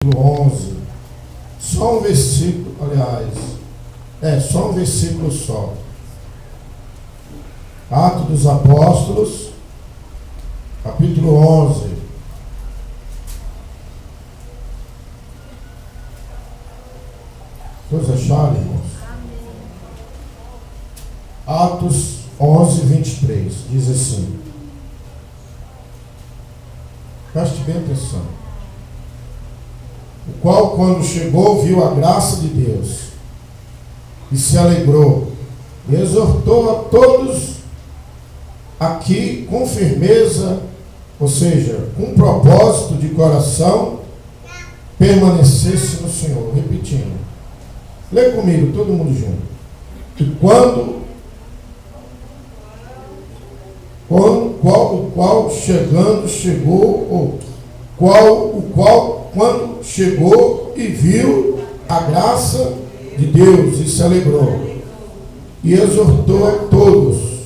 11. Só um versículo, aliás, só um versículo só. Atos dos Apóstolos, capítulo 11. Todos acharam, irmãos? Atos 11, 23. Diz assim. Preste bem atenção. O qual, quando chegou, viu a graça de Deus e se alegrou e exortou a todos aqui com firmeza, ou seja, com propósito de coração, permanecesse no Senhor. Repetindo. Lê comigo, todo mundo junto. E quando quando chegou e viu a graça de Deus e se alegrou e exortou a todos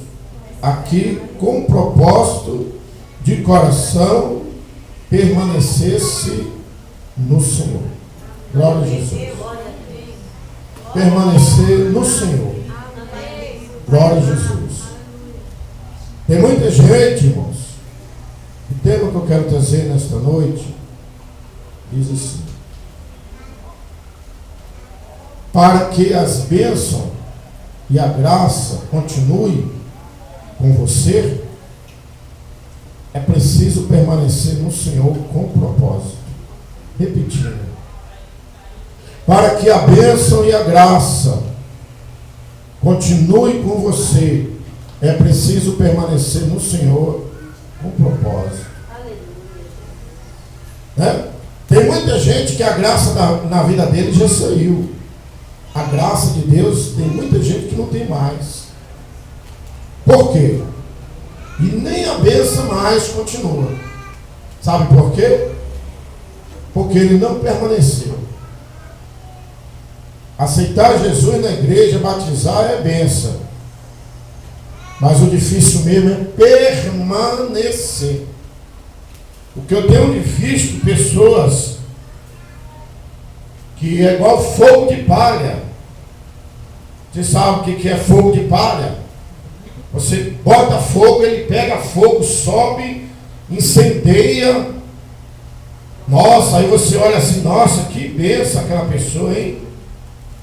aqui com propósito de coração permanecesse no Senhor. Glória a Jesus. Permanecer no Senhor. Glória a Jesus. Tem muita gente, irmãos. O tema que eu quero trazer nesta noite diz assim: para que as bênçãos e a graça continuem com você, é preciso permanecer no Senhor com propósito. Repetindo. Para que a bênção e a graça continuem com você, é preciso permanecer no Senhor com propósito. Né? Tem muita gente que a graça na vida dele já saiu. A graça de Deus, tem muita gente que não tem mais. Por quê? E nem a bênção mais continua. Sabe por quê? Porque ele não permaneceu. Aceitar Jesus na igreja, batizar é bênção. Mas o difícil mesmo é permanecer. O que eu tenho visto pessoas que é igual fogo de palha. Você sabe o que é fogo de palha? Você bota fogo, ele pega fogo, sobe, incendeia. Nossa, aí você olha assim, nossa, que benção aquela pessoa, hein?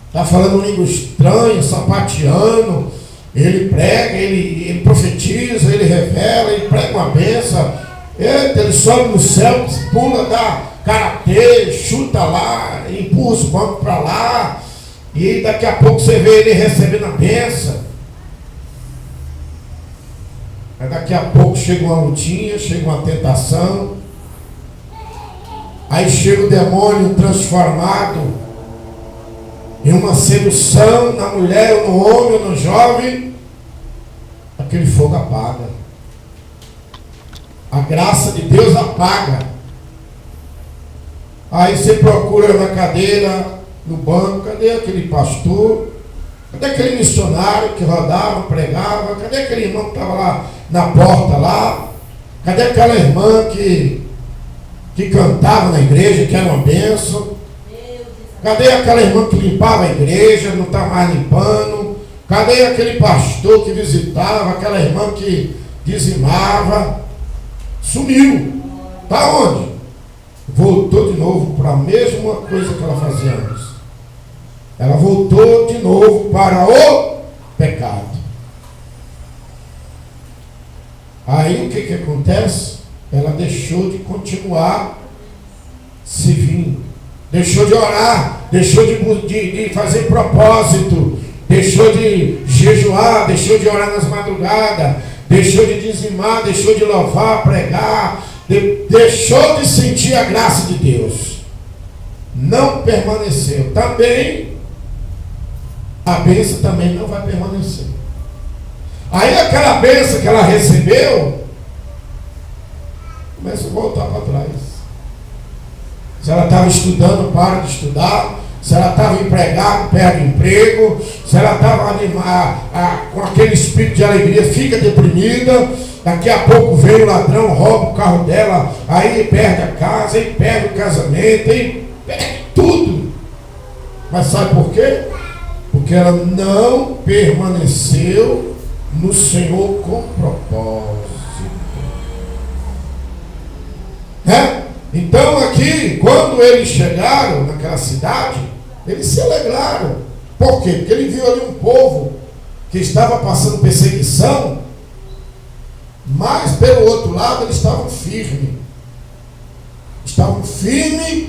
Está falando língua estranha, sapateando. Ele prega, ele profetiza, ele revela, ele prega uma benção. Eita, ele sobe no céu, pula, dá karatê, chuta lá, empurra os bancos para lá. E daqui a pouco você vê ele recebendo a benção. Aí daqui a pouco chega uma lutinha, chega uma tentação. Aí chega o demônio transformado em uma sedução na mulher, ou no homem, ou no jovem. Aquele fogo apaga. A graça de Deus apaga. Aí você procura na cadeira, no banco, cadê aquele pastor? Cadê aquele missionário que rodava, pregava? Cadê aquele irmão que estava lá na porta lá? Cadê aquela irmã que cantava na igreja, que era uma bênção? Cadê aquela irmã que limpava a igreja, não está mais limpando? Cadê aquele pastor que visitava, aquela irmã que dizimava? Sumiu. Está onde? Voltou de novo para a mesma coisa que ela fazia antes. Ela voltou de novo para o pecado. Aí o que acontece? Ela deixou de continuar servindo. Deixou de orar, deixou de fazer propósito, deixou de jejuar, deixou de orar nas madrugadas, deixou de dizimar, deixou de louvar, pregar, deixou de sentir a graça de Deus. Não permaneceu. Também, a bênção também não vai permanecer. Aí aquela bênção que ela recebeu, começa a voltar para trás. Se ela estava estudando, para de estudar. Se ela estava empregada, perde emprego. Se ela estava com aquele espírito de alegria, fica deprimida. Daqui a pouco vem o ladrão, rouba o carro dela. Aí perde a casa, aí perde o casamento. Aí tudo. Mas sabe por quê? Porque ela não permaneceu no Senhor com propósito. Né? Então aqui, quando eles chegaram naquela cidade, eles se alegraram. Por quê? Porque ele viu ali um povo que estava passando perseguição, mas pelo outro lado eles estavam firmes. Estavam firmes,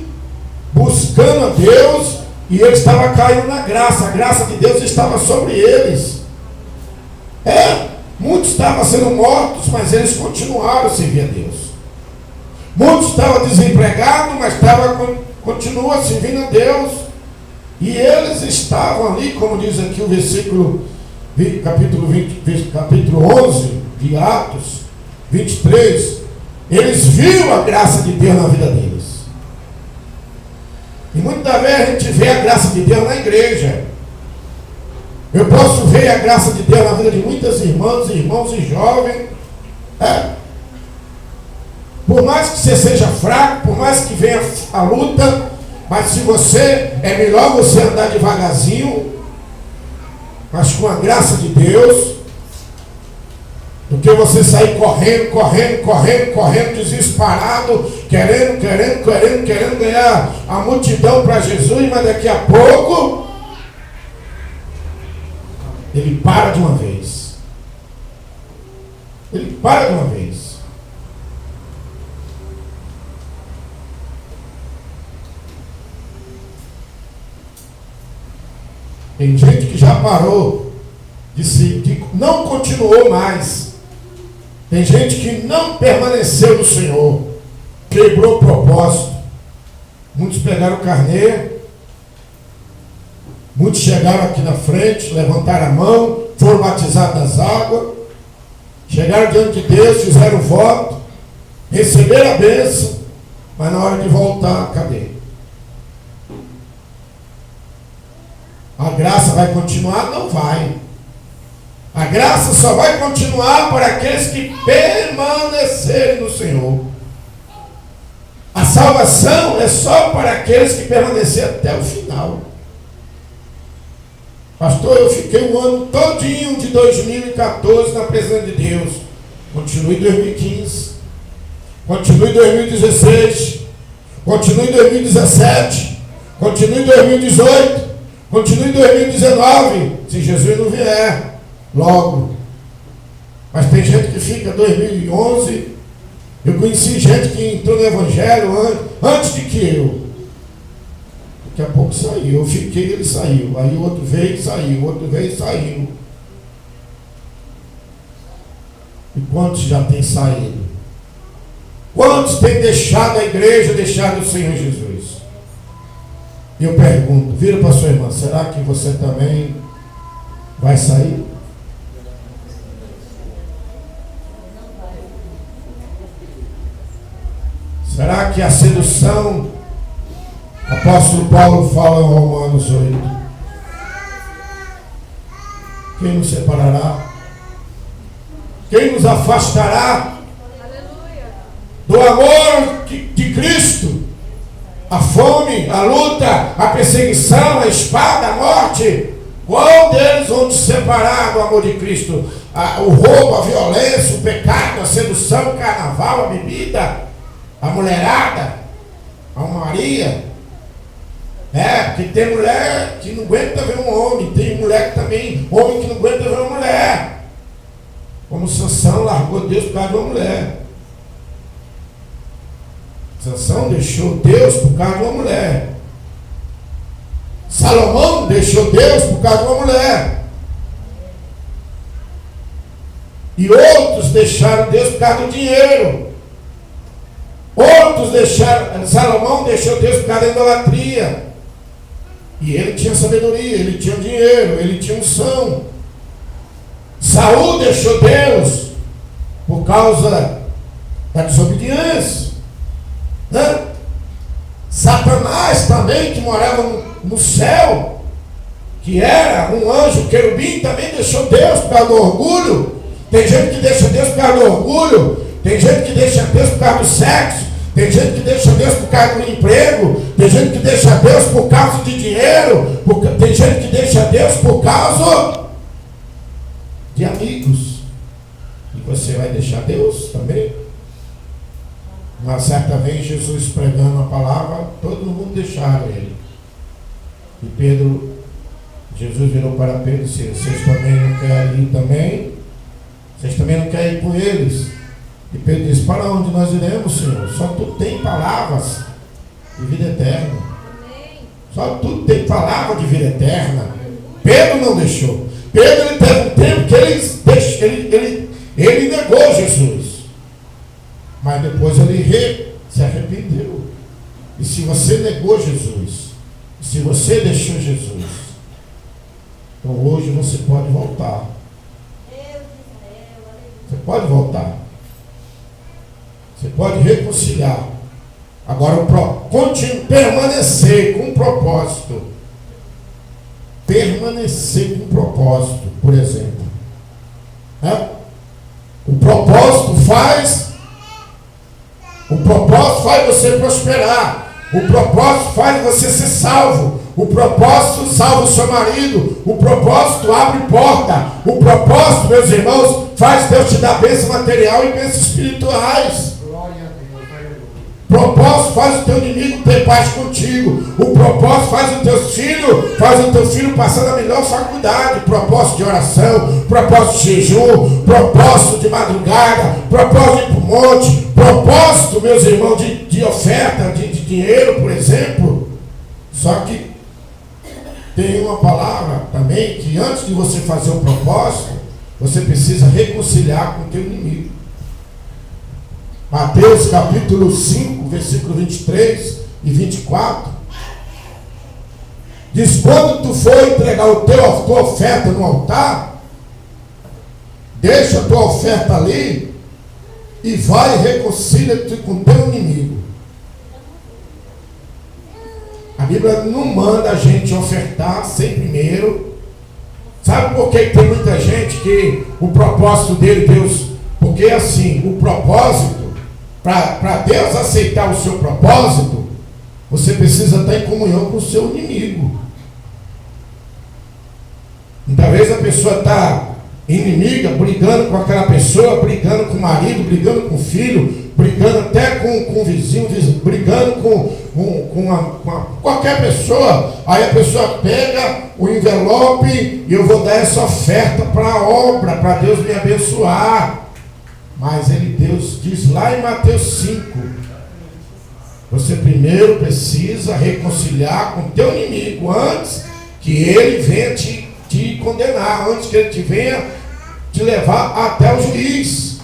buscando a Deus, e eles estavam caindo na graça. A graça de Deus estava sobre eles. Muitos estavam sendo mortos, mas eles continuaram a servir a Deus. Muitos estavam desempregados, mas continuam servindo a Deus. E eles estavam ali, como diz aqui o versículo, capítulo 11 de Atos 23, eles viram a graça de Deus na vida deles. E muitas vezes a gente vê a graça de Deus na igreja. Eu posso ver a graça de Deus na vida de muitas irmãs, irmãos e jovens. Por mais que você seja fraco, por mais que venha a luta, mas se você, é melhor você andar devagarzinho, mas com a graça de Deus, do que você sair correndo, desesperado, querendo ganhar a multidão para Jesus, mas daqui a pouco ele para de uma vez. Ele para de uma vez. Tem gente que já parou que não continuou mais. Tem gente que não permaneceu no Senhor, quebrou o propósito. Muitos pegaram o carneiro, muitos chegaram aqui na frente, levantaram a mão, foram batizados nas águas, chegaram diante de Deus, fizeram o voto, receberam a bênção, mas na hora de voltar, cadê? A graça vai continuar? Não vai. A graça só vai continuar para aqueles que permanecerem no Senhor. A salvação é só para aqueles que permanecerem até o final. Pastor, eu fiquei um ano todinho de 2014 na presença de Deus. Continue em 2015. Continue em 2016. Continue em 2017. Continue em 2018. Continue em 2019, se Jesus não vier logo. Mas tem gente que fica 2011. Eu conheci gente que entrou no Evangelho antes de que eu. Daqui a pouco saiu. Eu fiquei, ele saiu. Aí o outro veio e saiu. O outro veio e saiu. E quantos já têm saído? Quantos têm deixado a igreja, deixado o Senhor Jesus? E eu pergunto, vira para sua irmã, será que você também vai sair? Será que a sedução, apóstolo Paulo fala em Romanos 8, quem nos separará? Quem nos afastará do amor de Cristo? A fome, a luta, a perseguição, a espada, a morte. Qual deles vão te separar do amor de Cristo? O roubo, a violência, o pecado, a sedução, o carnaval, a bebida, a mulherada, a Maria. Porque tem mulher que não aguenta ver um homem, tem mulher que também, homem que não aguenta ver uma mulher. Como Sansão largou Deus por causa de uma mulher. Sansão deixou Deus por causa de uma mulher. Salomão deixou Deus por causa de uma mulher. E outros deixaram Deus por causa do dinheiro. Outros deixaram, Salomão deixou Deus por causa da idolatria. E ele tinha sabedoria, ele tinha dinheiro, ele tinha unção. Saul deixou Deus por causa da desobediência. Satanás também, que morava no céu, que era um anjo querubim, também deixou Deus por causa do orgulho. Tem gente que deixa Deus por causa do orgulho, tem gente que deixa Deus por causa do sexo, tem gente que deixa Deus por causa do emprego, tem gente que deixa Deus de dinheiro, porque tem gente que deixa Deus por causa de amigos. E você vai deixar Deus também? Uma certa vez Jesus pregando a palavra, todo mundo deixaram ele. E Jesus virou para Pedro e disse: vocês também não querem ir também? Vocês também não querem ir com eles? E Pedro disse: para onde nós iremos, Senhor? Só tu tem palavras de vida eterna. Só tu tem palavra de vida eterna. Pedro não deixou. Pedro, ele teve um tempo que ele negou Jesus. Mas depois ele se arrependeu. E se você negou Jesus, se você deixou Jesus, então hoje você pode voltar. Você pode voltar. Você pode reconciliar. Agora, permanecer com um propósito. Permanecer com um propósito, por exemplo. O propósito faz você prosperar. O propósito faz você ser salvo. O propósito salva o seu marido. O propósito abre porta. O propósito, meus irmãos, faz Deus te dar bênção material e bênçãos espirituais. O propósito faz o teu inimigo ter paz contigo. O propósito faz o teu filho passar na melhor faculdade. Propósito de oração, propósito de jejum, propósito de madrugada, propósito de ir para o monte, propósito, meus irmãos, de oferta, de dinheiro, por exemplo. Só que tem uma palavra também, que antes de você fazer o propósito, você precisa reconciliar com o teu inimigo. Mateus capítulo 5, versículo 23 e 24. Diz: quando tu for entregar a tua oferta no altar, deixa a tua oferta ali e vai e reconcilia-te com o teu inimigo. A Bíblia não manda a gente ofertar sem primeiro. Sabe por que tem muita gente que o propósito dele, Deus... Porque assim, o propósito, para Deus aceitar o seu propósito, você precisa estar em comunhão com o seu inimigo. Muitas vezes a pessoa está inimiga, brigando com aquela pessoa, brigando com o marido, brigando com o filho, brigando até com o vizinho, brigando com qualquer pessoa. Aí a pessoa pega o envelope e eu vou dar essa oferta para a obra, para Deus me abençoar. Mas Deus diz lá em Mateus 5, você primeiro precisa reconciliar com o teu inimigo antes que ele venha te condenar, antes que ele venha te levar até o juiz.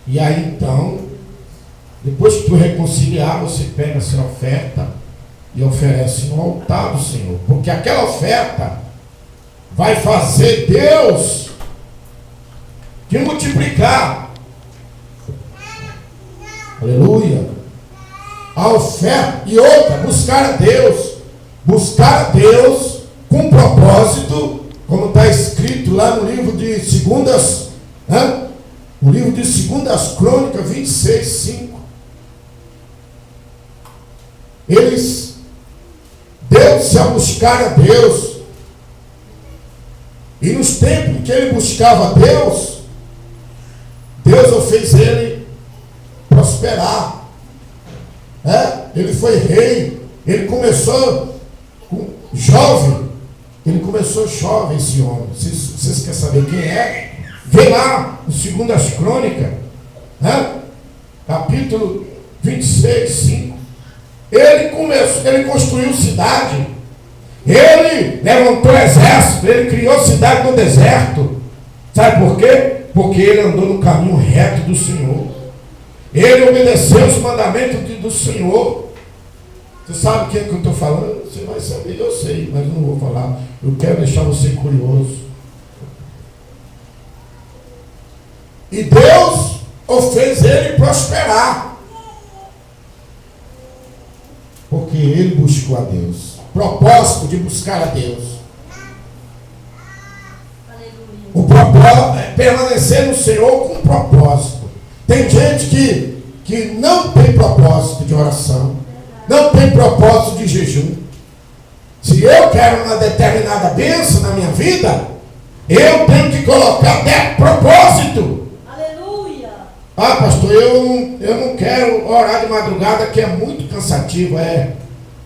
E aí então, depois que tu reconciliar, você pega essa oferta e oferece no altar do Senhor, porque aquela oferta vai fazer Deus de multiplicar. Aleluia. A oferta e outra, buscar a Deus com propósito, como está escrito lá no livro de Segundas, o livro de Segundas Crônicas 26, 5. Eles deu-se a buscar a Deus, e nos tempos em que ele buscava a Deus o fez ele prosperar. Ele foi rei. Ele começou jovem. Esse homem. Vocês querem saber quem é? Vê lá no Segundas Crônicas, capítulo 26, 5. Ele construiu cidade. Ele levantou exército. Ele criou cidade no deserto. Sabe por quê? Porque ele andou no caminho reto do Senhor. Ele obedeceu os mandamentos do Senhor. Você sabe quem é que eu estou falando? Você vai saber, eu sei, mas não vou falar. Eu quero deixar você curioso. E Deus fez ele prosperar. Porque ele buscou a Deus. Propósito de buscar a Deus. O propósito é permanecer no Senhor com propósito. Tem gente que não tem propósito de oração. Não tem propósito de jejum. Se eu quero uma determinada bênção na minha vida, eu tenho que colocar propósito. Aleluia. Ah, pastor, eu não quero orar de madrugada, que é muito cansativo,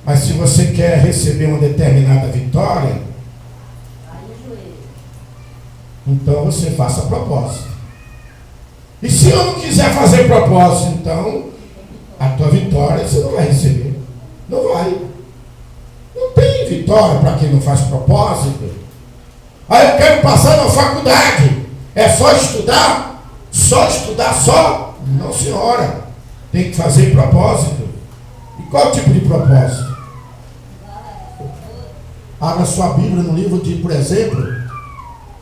Mas se você quer receber uma determinada vitória, então você faça propósito. E se eu não quiser fazer propósito, então a tua vitória você não vai receber. Não vai. Não tem vitória para quem não faz propósito. Aí eu quero passar na faculdade. É só estudar? Só estudar só? Não, senhora. Tem que fazer propósito. E qual tipo de propósito? Abra sua Bíblia no livro de, por exemplo,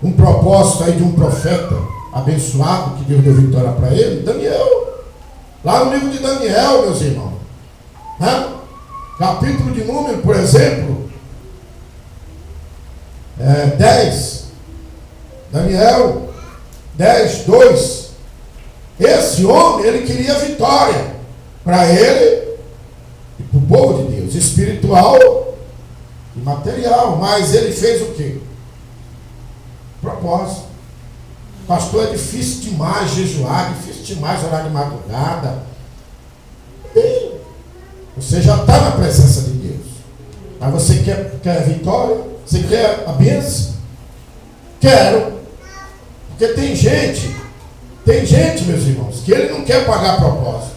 um propósito aí de um profeta abençoado, que Deus deu vitória para ele, Daniel. Lá no livro de Daniel, meus irmãos. Capítulo de número, por exemplo, 10. Daniel 10, 2. Esse homem, ele queria vitória para ele e para o povo de Deus, espiritual e material. Mas ele fez o quê? Propósito. Pastor, é difícil demais jejuar, difícil demais orar de madrugada. Bem, você já está na presença de Deus. Mas você quer vitória? Você quer a bênção? Quero. Porque tem gente, meus irmãos, que ele não quer pagar propósito.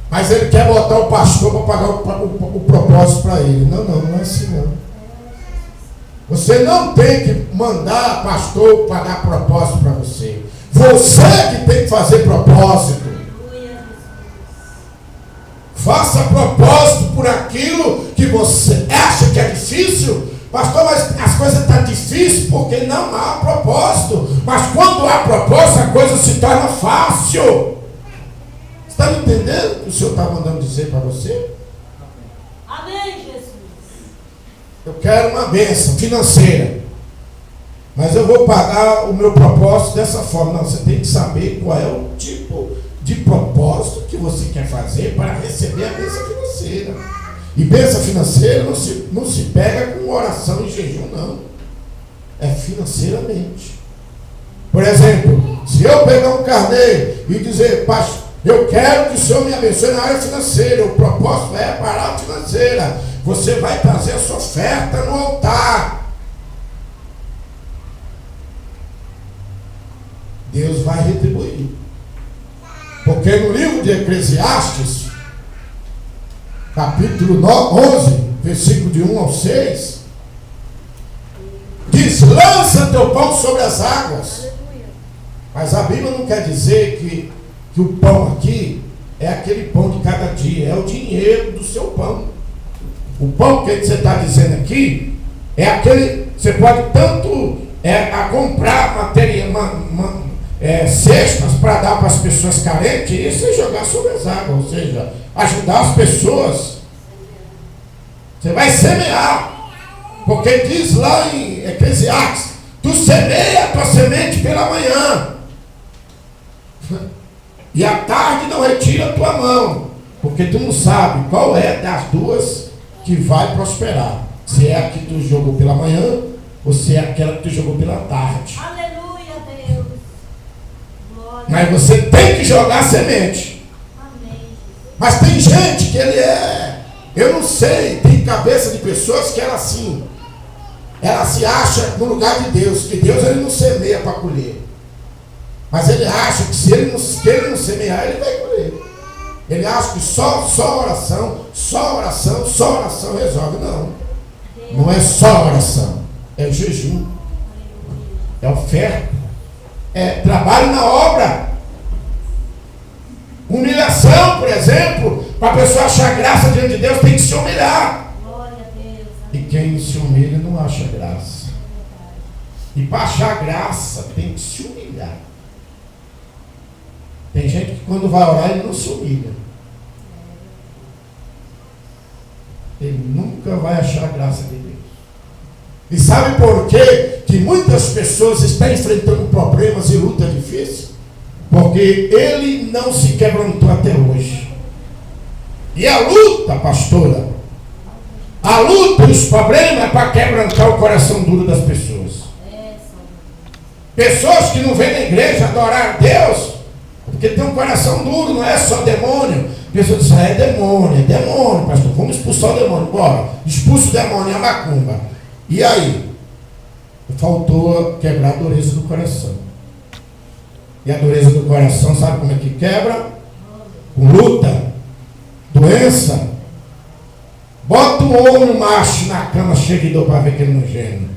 Mas ele quer botar o pastor para pagar o propósito para ele. Não é assim não. Você não tem que mandar pastor pagar propósito para você. Você que tem que fazer propósito. Faça propósito por aquilo que você acha que é difícil. Pastor, mas as coisas estão difíceis porque não há propósito. Mas quando há propósito, a coisa se torna fácil. Você está entendendo o que o Senhor está mandando dizer para você? Amém, Jesus. Eu quero uma bênção financeira, mas eu vou pagar o meu propósito dessa forma. Não, você tem que saber qual é o tipo de propósito que você quer fazer para receber a bênção financeira. E bênção financeira não se pega com oração e jejum, não. É financeiramente. Por exemplo, se eu pegar um carneiro e dizer, pastor, eu quero que o Senhor me abençoe na área financeira, o propósito é para a área financeira. Você vai trazer a sua oferta no altar. Deus vai retribuir. Porque no livro de Eclesiastes, capítulo 11, versículo de 1 ao 6, diz, lança teu pão sobre as águas. Mas a Bíblia não quer dizer que o pão aqui é aquele pão de cada dia, é o dinheiro do seu pão. O pão que você está dizendo aqui é aquele, você pode tanto comprar material, cestas para dar para as pessoas carentes, isso é jogar sobre as águas, ou seja, ajudar as pessoas. Você vai semear, porque diz lá em Eclesiastes, tu semeia a tua semente pela manhã, e à tarde não retira a tua mão, porque tu não sabe qual é das duas que vai prosperar. Se é a que tu jogou pela manhã, ou se é aquela que tu jogou pela tarde. Aleluia, Deus. Glória. Mas você tem que jogar semente. Amém. Mas tem gente que eu não sei, tem cabeça de pessoas que ela assim, ela se acha no lugar de Deus, que Deus ele não semeia para colher. Mas ele acha que se ele não semear, ele vai colher. Ele acha que só oração resolve. Não é só oração, é jejum, é oferta, é trabalho na obra, humilhação, por exemplo. Para a pessoa achar graça diante de Deus, tem que se humilhar. Glória a Deus. E quem se humilha não acha graça. E para achar graça, tem que se humilhar. Tem gente que quando vai orar, ele não se humilha. Ele nunca vai achar graça de Deus. E sabe por quê? Que muitas pessoas estão enfrentando problemas e lutas difíceis? Porque ele não se quebrantou até hoje. E a luta, pastora, a luta e os problemas é para quebrantar o coração duro das pessoas. Pessoas que não vêm na igreja adorar a Deus, porque tem um coração duro, não é só demônio. Pessoas dizem, é demônio, pastor, vamos expulsar o demônio, bora, expulsa o demônio, a macumba. E aí? Faltou quebrar a dureza do coração. E a dureza do coração, sabe como é que quebra? Com luta, doença. Bota um homem macho na cama cheio de dor para ver que ele não geme.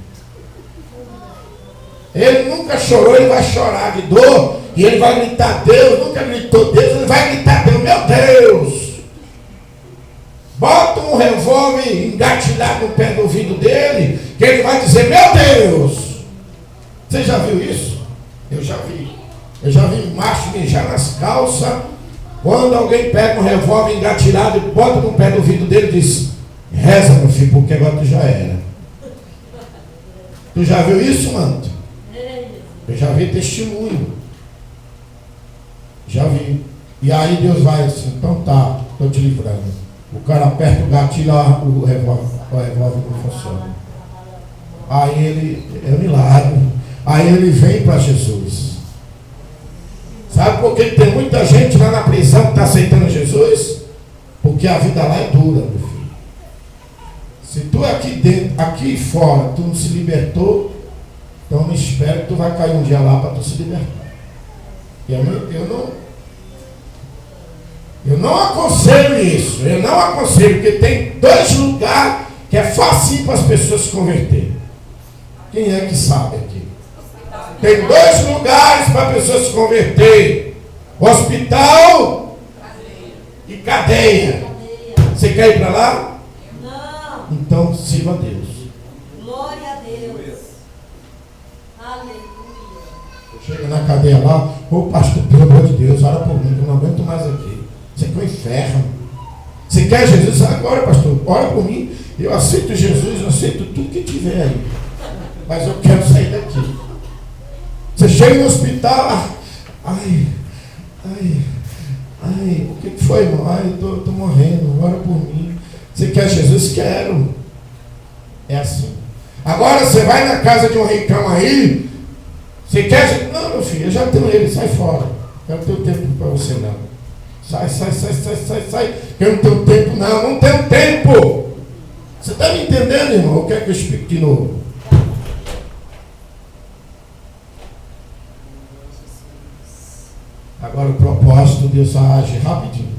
Ele nunca chorou, ele vai chorar de dor. E ele vai gritar Deus, nunca gritou Deus, ele vai gritar Deus, meu Deus. Bota um revólver engatilhado no pé do ouvido dele, que ele vai dizer, meu Deus. Você já viu isso? Eu já vi. Eu já vi macho mijar nas calças. Quando alguém pega um revólver engatilhado e bota no pé do ouvido dele e diz, reza, meu filho, porque agora tu já era. Tu já viu isso, mano? Eu já vi testemunho. Já vi. E aí Deus vai assim, então tá, estou te livrando. O cara aperta o gatilho, o revólver não funciona. Aí ele, é um milagre. Aí ele vem para Jesus. Sabe por que tem muita gente lá na prisão que está aceitando Jesus? Porque a vida lá é dura, meu filho. Se tu aqui dentro, aqui fora, tu não se libertou, então me espera que tu vai cair um dia lá para tu se libertar. Eu não aconselho isso. Eu não aconselho, porque tem 2 lugares que é fácil para as pessoas se converterem. Quem é que sabe aqui? Tem 2 lugares para a pessoa se converter: hospital e cadeia. Você quer ir para lá? Não. Então sirva a Deus. Glória a Deus. Aleluia. Chega na cadeia lá, ô pastor, pelo amor de Deus, ora por mim, que eu não aguento mais aqui. Isso aqui é um inferno. Você quer Jesus? Agora, pastor, ora por mim. Eu aceito Jesus, eu aceito tudo que tiver aí. Mas eu quero sair daqui. Você chega no hospital, o que foi, irmão? Eu estou morrendo, ora por mim. Você quer Jesus? Quero. É assim. Agora você vai na casa de um ricão aí, você quer Jesus? Não, meu filho, eu já tenho ele, sai fora. Eu não tenho tempo para você não. Sai. Eu não tenho tempo não tenho tempo. Você está me entendendo, irmão? O que é que eu explico de novo? Agora o propósito, Deus age rapidinho.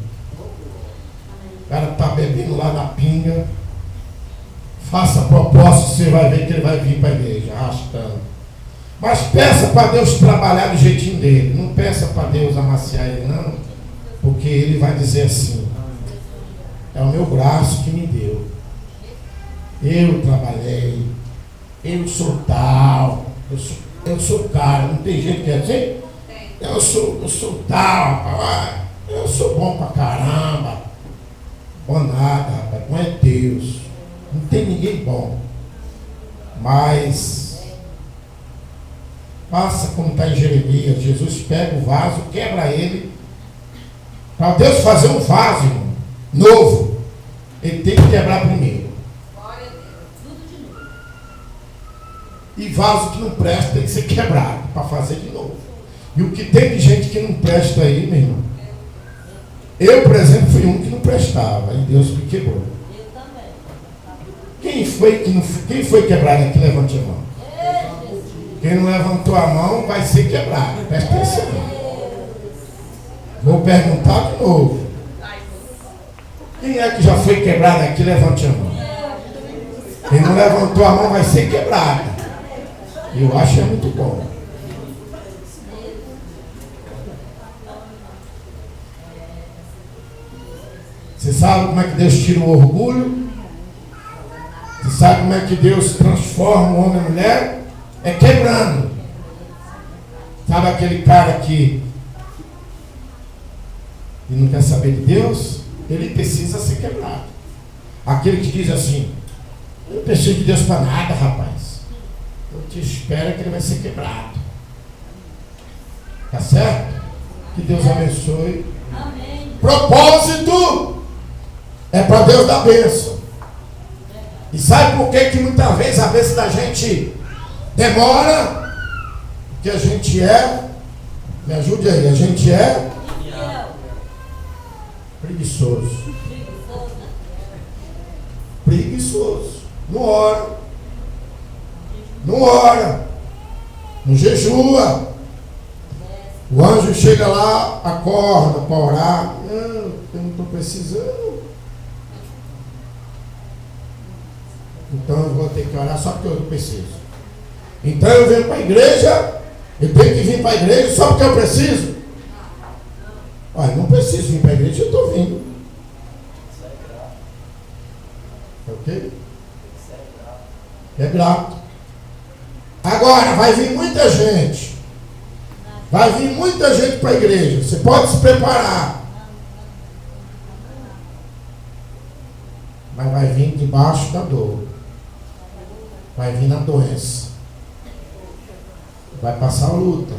O cara está bebendo lá na pinga. Faça propósito, você vai ver que ele vai vir para a igreja, arrastando. Mas peça para Deus trabalhar do jeitinho dele. Não peça para Deus amaciar ele, não. Porque ele vai dizer assim, é o meu braço que me deu. Eu trabalhei. Eu sou tal. Eu sou cara. Não tem gente que é assim? Eu sou tal, rapaz. Eu sou bom pra caramba. Bom nada, rapaz. Não é Deus. Não tem ninguém bom. Mas faça como está em Jeremias. Jesus pega o vaso, quebra ele. Para Deus fazer um vaso, irmão, novo, ele tem que quebrar primeiro. E vaso que não presta tem que ser quebrado para fazer de novo. E o que tem de gente que não presta aí, meu irmão? Eu, por exemplo, fui um que não prestava, e Deus me quebrou. Eu também. Quem foi quebrado aqui? Levante a mão. Quem não levantou a mão vai ser quebrado. Presta atenção. Vou perguntar de novo. Quem é que já foi quebrado aqui? Levante a mão. Quem não levantou a mão vai ser quebrado. Eu acho que é muito bom. Você sabe como é que Deus tira o orgulho? Você sabe como é que Deus transforma o homem e a mulher? É quebrando. Sabe aquele cara que não quer saber de Deus? Ele precisa ser quebrado. Aquele que diz assim, eu não preciso de Deus para nada, rapaz. Eu te espero que ele vai ser quebrado. Tá certo? Que Deus abençoe. Amém. Propósito É para Deus dar bênção. E sabe por que muitas vezes a bênção da gente demora? Porque a gente me ajude aí, a gente é preguiçoso. Preguiçoso. Não ora. Não ora. Não jejua. O anjo chega lá, acorda para orar. Não, eu não estou precisando. Então eu vou ter que orar só porque eu preciso. Então eu venho para a igreja, eu tenho que vir para a igreja só porque eu preciso. Olha, não preciso vir para a igreja, eu estou vindo. Ok? É grato. Agora, vai vir muita gente. Vai vir muita gente para a igreja. Você pode se preparar. Mas vai vir debaixo da dor. Vai vir na doença. Vai passar luta.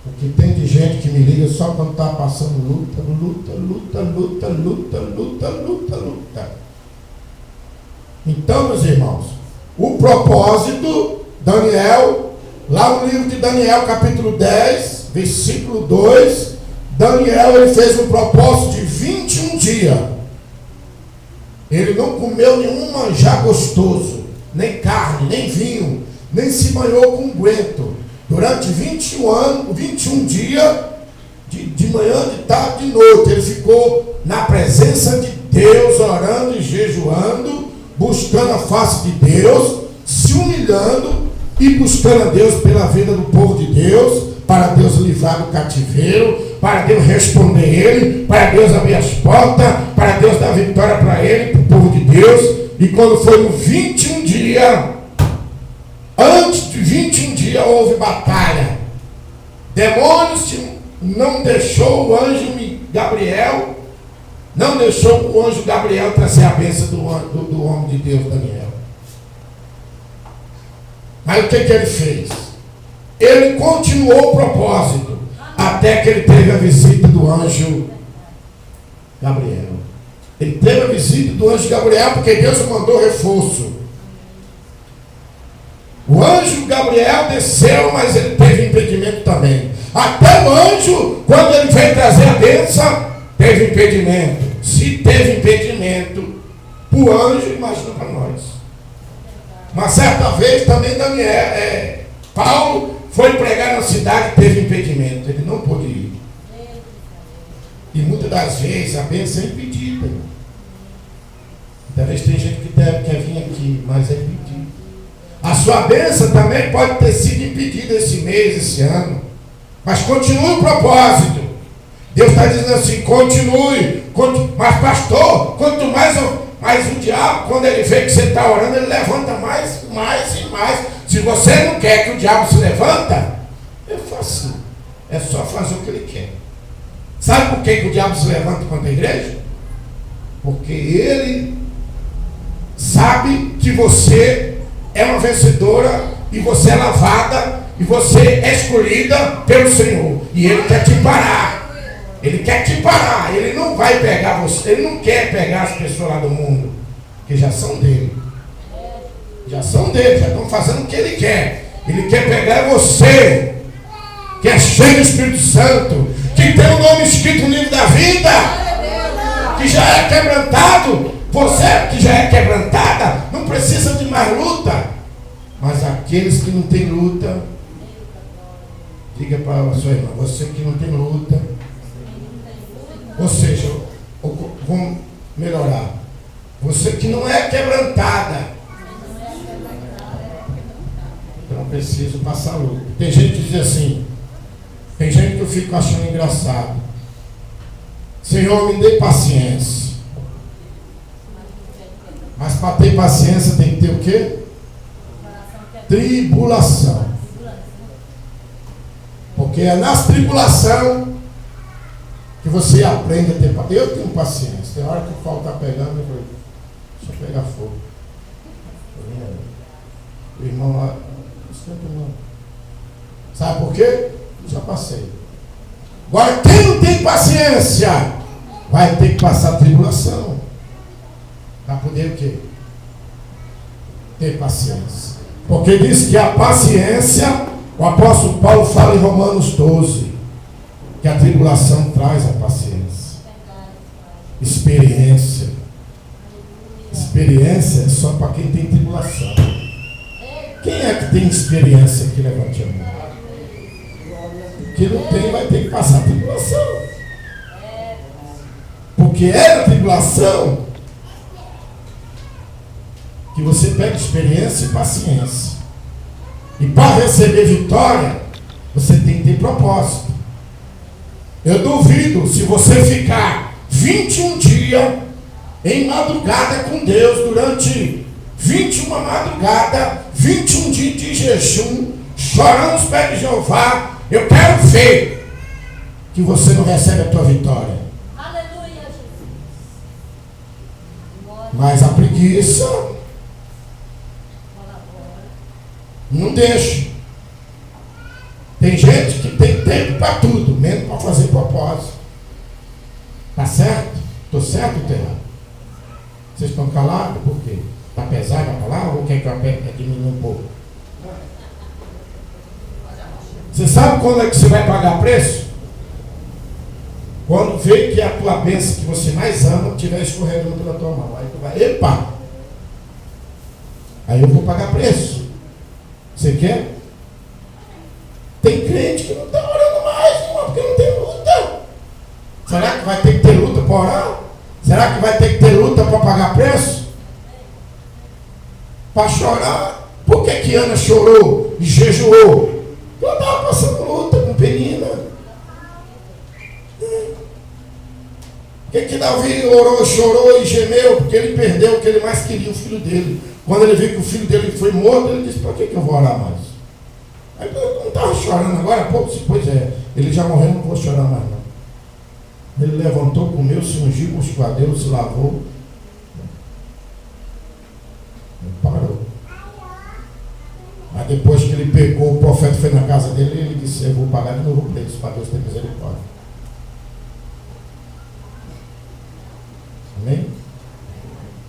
O que tem de gente que me liga só quando está passando luta. Então, meus irmãos, o propósito, Daniel, lá no livro de Daniel, capítulo 10, versículo 2, Daniel ele fez um propósito de 21 dias. Ele não comeu nenhum manjar gostoso, nem carne, nem vinho, nem se banhou com unguento. Durante 21 dias, de manhã, de tarde, de noite, ele ficou na presença de Deus, orando e jejuando, buscando a face de Deus, se humilhando e buscando a Deus pela vida do povo de Deus, para Deus livrar do cativeiro, para Deus responder ele, para Deus abrir as portas, para Deus dar vitória para ele, para o povo de Deus. E quando foi no 21 dias, antes de 21 dias houve batalha. Demônios não deixou o anjo Gabriel, não deixou o anjo Gabriel trazer a bênção do homem de Deus, Daniel. Mas o que ele fez? Ele continuou o propósito, até que ele teve a visita do anjo Gabriel. Ele teve a visita do anjo Gabriel, porque Deus mandou reforço. O anjo Gabriel desceu, mas ele teve impedimento também. Até o anjo, quando ele veio trazer a bênção, teve impedimento. Se teve impedimento para o anjo, imagina para nós. Uma certa vez também Paulo foi pregar na cidade e teve impedimento. Ele não pôde ir. E muitas das vezes a bênção é impedida. Talvez tem gente que quer vir aqui, mas é impedido. A sua bênção também pode ter sido impedida esse mês, esse ano. Mas continue o propósito. Deus está dizendo assim, continue. Mas pastor, quanto mais o diabo, quando ele vê que você está orando, ele levanta mais e mais. Se você não quer que o diabo se levanta, é fácil. É só fazer o que ele quer. Sabe por que o diabo se levanta contra a igreja? Porque ele sabe que você é uma vencedora e você é lavada e você é escolhida pelo Senhor. E ele quer te parar. Ele quer te parar. Ele não vai pegar você. Ele não quer pegar as pessoas lá do mundo, que já são dele. Já são dele, já estão fazendo o que ele quer. Ele quer pegar você, que é cheio do Espírito Santo, que tem o nome escrito no livro da vida, que já é quebrantado. Você que já é quebrantada, não precisa de mais luta. Mas aqueles que não têm luta, diga para a sua irmã, você que não tem luta, ou seja, vamos melhorar, você que não é quebrantada, eu não preciso passar luta. Tem gente que diz assim, tem gente que eu fico achando engraçado. Senhor, me dê paciência. Mas para ter paciência tem que ter o quê? Tribulação. Porque é nas tribulações que você aprende a ter paciência. Eu tenho paciência. Tem hora que o pau está pegando, eu falei, deixa eu pegar fogo. O irmão lá, não. Sabe por quê? Eu já passei. Agora, quem não tem paciência vai ter que passar tribulação. poder o quê? Ter paciência. Porque diz que a paciência, o apóstolo Paulo fala em Romanos 12, que a tribulação traz a paciência. Experiência. Experiência é só para quem tem tribulação. Quem é que tem experiência aqui? Levante a mão. Que não tem, vai ter que passar a tribulação. Porque é na tribulação que você pega experiência e paciência. E para receber vitória, você tem que ter propósito. Eu duvido se você ficar 21 dias em madrugada com Deus, durante 21 madrugadas, 21 dias de jejum, chorando os pés de Jeová. Eu quero ver que você não recebe a tua vitória. Aleluia, Jesus. Mas a preguiça não deixa. Tem gente que tem tempo para tudo, menos para fazer propósito. Tá certo? Estou certo, Terra? Vocês estão calados? Por quê? Está pesada a palavra ou quer que eu diminua um pouco? Você sabe quando é que você vai pagar preço? Quando vê que a tua bênção que você mais ama estiver escorregando pela tua mão. Aí tu vai, epa! Aí eu vou pagar preço. Você quer? Tem crente que não está orando mais, irmão, porque não tem luta. Será que vai ter que ter luta para orar? Será que vai ter que ter luta para pagar preço? Para chorar? Por que Ana chorou e jejuou? Porque ela estava passando luta com Penina. Por que Davi orou, chorou e gemeu? Porque ele perdeu o que ele mais queria, o filho dele. Quando ele viu que o filho dele foi morto, ele disse, para que eu vou orar mais? Aí eu não estava chorando agora há pouco, pois é, ele já morreu, não vou chorar mais não. Ele levantou, comeu, se ungiu com os quadros, se lavou. Ele parou. Mas depois que ele pegou, o profeta foi na casa dele, ele disse, eu vou pagar de novo o preço, para Deus ter misericórdia. Amém?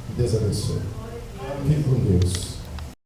Que Deus abençoe. Fique com Deus.